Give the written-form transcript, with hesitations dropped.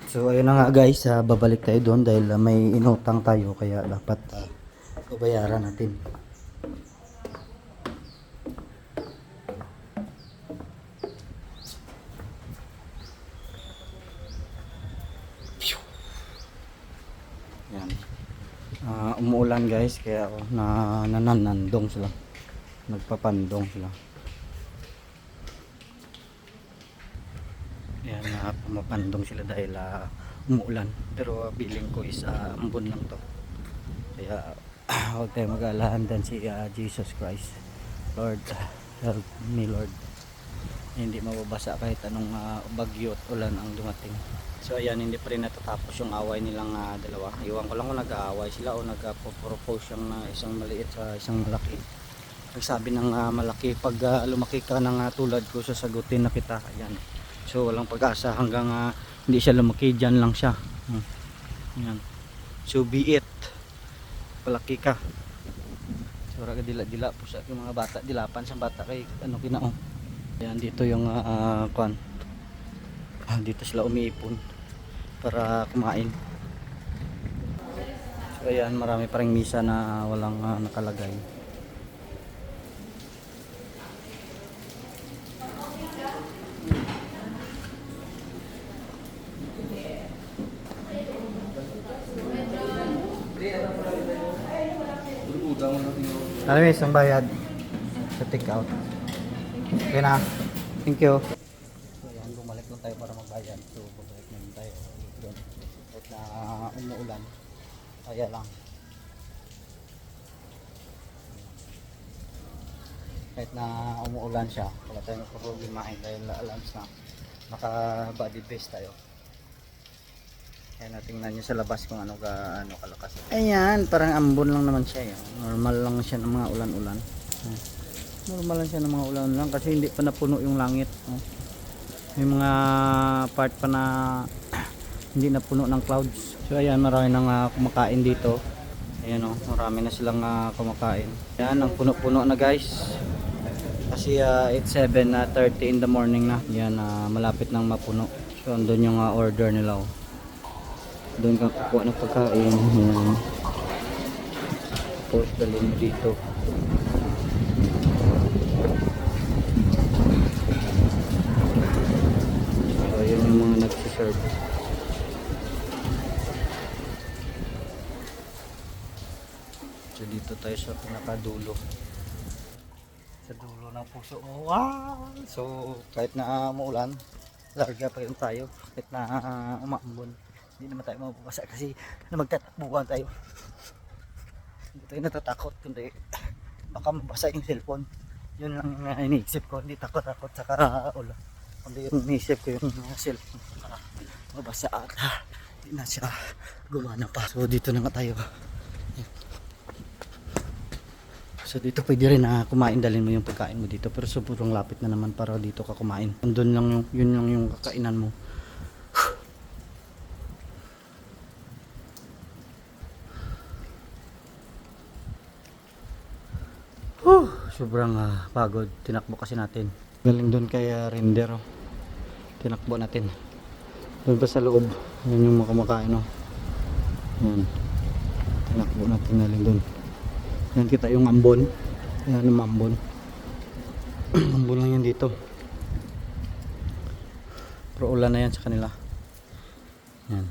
So ayun na nga guys, babalik tayo doon dahil may inutang tayo kaya dapat babayaran natin. Yan. Umuulan guys kaya nananandong sila. Nagpapandong sila. Yan, pumapandong sila dahil umuulan. Pero feeling ko is ambon lang to. Kaya huwag tayo mag-alahan dan si Jesus Christ. Lord, help me Lord. Hindi mababasa kahit anong bagyo at ulan ang dumating. So ayan, hindi pa rin natatapos yung away nilang dalawa. Iwan ko lang kung nag-aaway sila o nag-propose yung isang maliit sa isang malaki. Nagsabi ng malaki, pag lumaki ka ng tulad ko, sasagutin na kita. Ayan. So walang pag-asa hanggang hindi siya lumaki, dyan lang siya. Ayan. So be it. Palaki ka. So raga dila-dila po sa mga bata, dilapan sa bata kay ano kinao. Ayan, dito yung kwan. Dito sila umiipon para kumain. So ayan, marami pa ring misa na walang nakalagay. Alam mo, isang bayad sa take out. Okay na. Thank you. So ayan, bumalik lang tayo para magbayad. So bumalik na lang tayo doon. Kahit na umuulan. Kaya lang. Kahit na umuulan siya, wala tayong problemahin dahil alam na naka body vest tayo. Kaya natingnan nyo sa labas kung ano kalakas. Ayan, parang ambon lang naman siya. Normal lang siya ng mga ulan-ulan. Normal lang siya ng mga ulan-ulan kasi hindi pa napuno yung langit. May mga part pa na hindi napuno ng clouds. So ayan, marami nang kumakain dito. Ayan marami na silang kumakain. Ayan, ang puno-puno na guys. Kasi it's 7:30 in the morning na. Ayan, malapit nang mapuno. So andun yung order nila. Doon ka kukuha ng pagkain. Tapos dalhin mo dito. So yun yung mga nagsiserve. So dito tayo sa pinakadulo. Sa dulo ng puso mo. Wow! So kahit na maulan, larga pa rin tayo. Kahit na umaambon, hindi naman tayo mababasa kasi magtatakbuhan tayo. Hindi tayo natatakot kundi baka mabasa yung cellphone. Yun lang yung iniisip ko, hindi takot-takot sa ulan. Kundi yung iniisip ko yung cellphone mabasa at hindi na siya gumana pa. So dito na nga tayo. So dito pwede rin kumain, dalhin mo yung pagkain mo dito, pero sobrang lapit na naman para dito ka kumain. Andun lang yun lang yung kakainan mo. Sobrang pagod, tinakbo kasi natin. Galing doon kay render. Tinakbo natin. Doon pa sa loob, yun yung makamakain. Yan. Tinakbo natin galing doon. Yan kita yung ambon. Yan yung ambon. Ambon lang yan dito. Pero ulan na yan sa kanila. Yan.